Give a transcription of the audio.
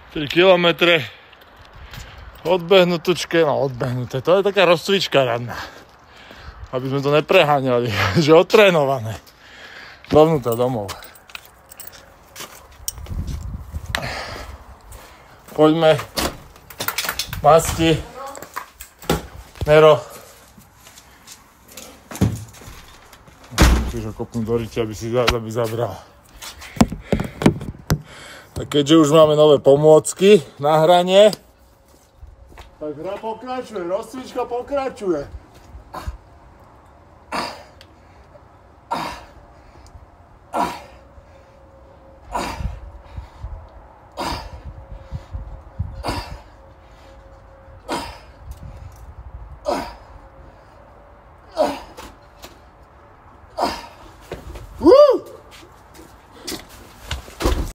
3 kilometre odbehnutučke, no odbehnuté, to je taká rozcvička radná. Aby sme to nepreháňali, že otrénované. Dovnútra domov. Poďme. Masti. Nero. Musíš ho kopnúť do ryti, aby zabral. A keďže už máme nové pomôcky na hranie, tak hra pokračuje, rozcvička pokračuje.